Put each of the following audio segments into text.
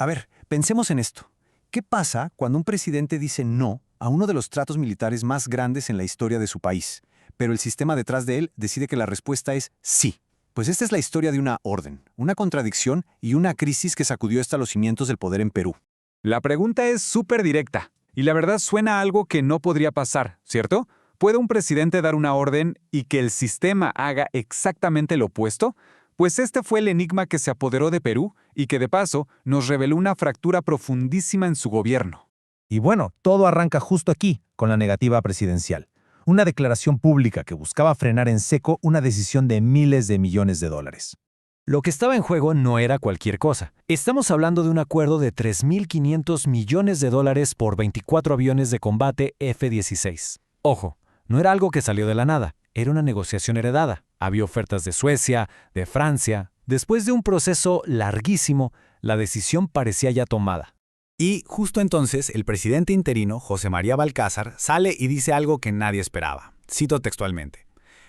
A ver, pensemos en esto. ¿Qué pasa cuando un presidente dice no a uno de los tratos militares más grandes en la historia de su país, pero el sistema detrás de él decide que la respuesta es sí? Pues esta es la historia de una orden, una contradicción y una crisis que sacudió hasta los cimientos del poder en Perú. La pregunta es súper directa, y la verdad suena a algo que no podría pasar, ¿cierto? ¿Puede un presidente dar una orden y que el sistema haga exactamente lo opuesto? Pues este fue el enigma que se apoderó de Perú y que de paso nos reveló una fractura profundísima en su gobierno. Y bueno, todo arranca justo aquí, con la negativa presidencial. Una declaración pública que buscaba frenar en seco una decisión de miles de millones de dólares. Lo que estaba en juego no era cualquier cosa. Estamos hablando de un acuerdo de 3.500 millones de dólares por 24 aviones de combate F-16. Ojo, no era algo que salió de la nada, era una negociación heredada. Había ofertas de Suecia, de Francia. Después de un proceso larguísimo, la decisión parecía ya tomada. Y justo entonces el presidente interino, José María Balcázar, sale y dice algo que nadie esperaba. Cito textualmente.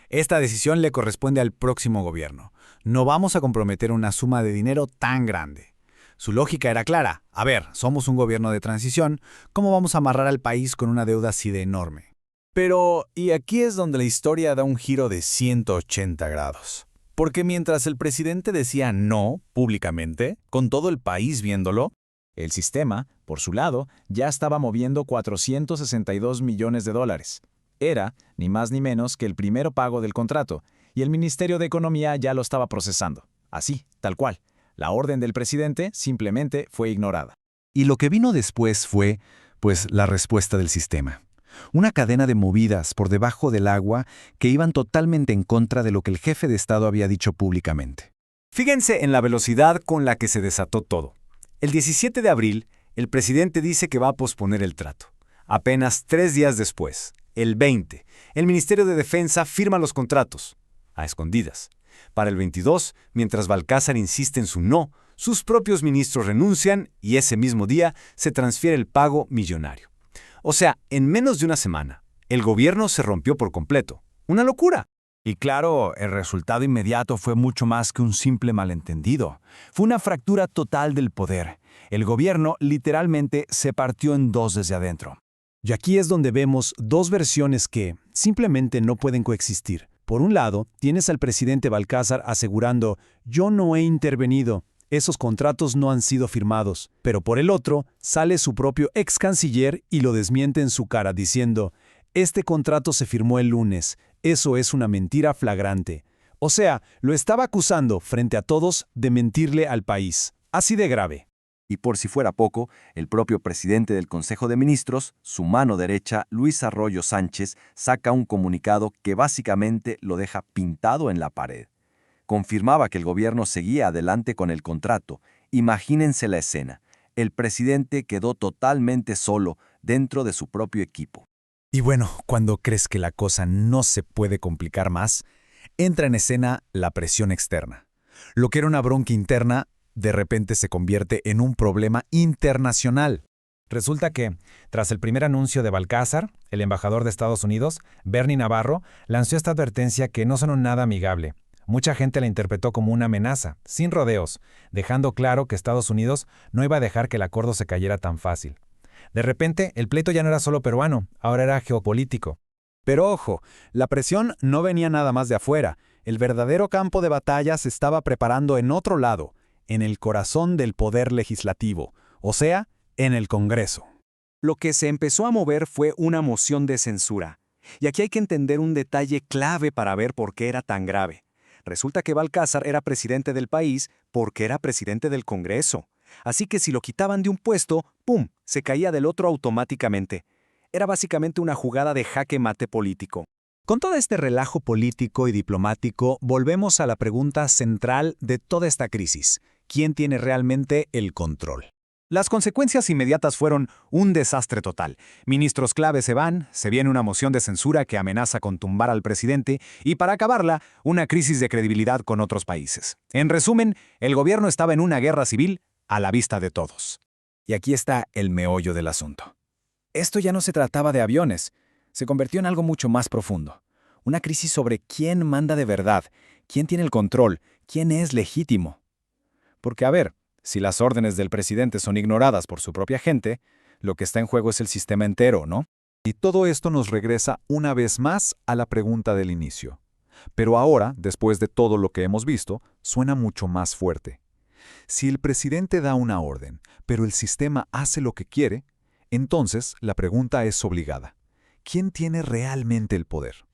Esta decisión le corresponde al próximo gobierno. No vamos a comprometer una suma de dinero tan grande. Su lógica era clara. A ver, somos un gobierno de transición, ¿cómo vamos a amarrar al país con una deuda así de enorme? Pero, y aquí es donde la historia da un giro de 180 grados. Porque mientras el presidente decía no públicamente, con todo el país viéndolo, el sistema, por su lado, ya estaba moviendo 462 millones de dólares. Era, ni más ni menos, que el primer pago del contrato, y el Ministerio de Economía ya lo estaba procesando. Así, tal cual. La orden del presidente simplemente fue ignorada. Y lo que vino después fue, pues, la respuesta del sistema. Una cadena de movidas por debajo del agua que iban totalmente en contra de lo que el jefe de Estado había dicho públicamente. Fíjense en la velocidad con la que se desató todo. El 17 de abril, el presidente dice que va a posponer el trato. Apenas 3 días después, el 20, el Ministerio de Defensa firma los contratos, a escondidas. Para el 22, mientras Balcázar insiste en su no, sus propios ministros renuncian y ese mismo día se transfiere el pago millonario. O sea, en menos de una semana, el gobierno se rompió por completo. ¡Una locura! Y claro, el resultado inmediato fue mucho más que un simple malentendido. Fue una fractura total del poder. El gobierno literalmente se partió en dos desde adentro. Y aquí es donde vemos dos versiones que simplemente no pueden coexistir. Por un lado, tienes al presidente Balcázar asegurando, yo no he intervenido, esos contratos no han sido firmados. Pero por el otro, sale su propio ex canciller y lo desmiente en su cara diciendo, este contrato se firmó el lunes, eso es una mentira flagrante. O sea, lo estaba acusando frente a todos de mentirle al país. Así de grave. Y por si fuera poco, el propio presidente del Consejo de Ministros, su mano derecha, Luis Arroyo Sánchez, saca un comunicado que básicamente lo deja pintado en la pared. Confirmaba que el gobierno seguía adelante con el contrato. Imagínense la escena. El presidente quedó totalmente solo dentro de su propio equipo. Y bueno, cuando crees que la cosa no se puede complicar más, entra en escena la presión externa. Lo que era una bronca interna, de repente se convierte en un problema internacional. Resulta que, tras el primer anuncio de Balcázar, el embajador de Estados Unidos, Bernie Navarro, lanzó esta advertencia que no sonó nada amigable. Mucha gente la interpretó como una amenaza, sin rodeos, dejando claro que Estados Unidos no iba a dejar que el acuerdo se cayera tan fácil. De repente, el pleito ya no era solo peruano, ahora era geopolítico. Pero ojo, la presión no venía nada más de afuera. El verdadero campo de batalla se estaba preparando en otro lado, en el corazón del poder legislativo, o sea, en el Congreso. Lo que se empezó a mover fue una moción de censura. Y aquí hay que entender un detalle clave para ver por qué era tan grave. Resulta que Balcázar era presidente del país porque era presidente del Congreso. Así que si lo quitaban de un puesto, ¡pum!, se caía del otro automáticamente. Era básicamente una jugada de jaque mate político. Con todo este relajo político y diplomático, volvemos a la pregunta central de toda esta crisis. ¿Quién tiene realmente el control? Las consecuencias inmediatas fueron un desastre total. Ministros clave se van, se viene una moción de censura que amenaza con tumbar al presidente y, para acabarla, una crisis de credibilidad con otros países. En resumen, el gobierno estaba en una guerra civil a la vista de todos. Y aquí está el meollo del asunto. Esto ya no se trataba de aviones, se convirtió en algo mucho más profundo. Una crisis sobre quién manda de verdad, quién tiene el control, quién es legítimo. Porque, a ver, Si las órdenes del presidente son ignoradas por su propia gente, lo que está en juego es el sistema entero, ¿no? Y todo esto nos regresa una vez más a la pregunta del inicio. Pero ahora, después de todo lo que hemos visto, suena mucho más fuerte. Si el presidente da una orden, pero el sistema hace lo que quiere, entonces la pregunta es obligada. ¿Quién tiene realmente el poder?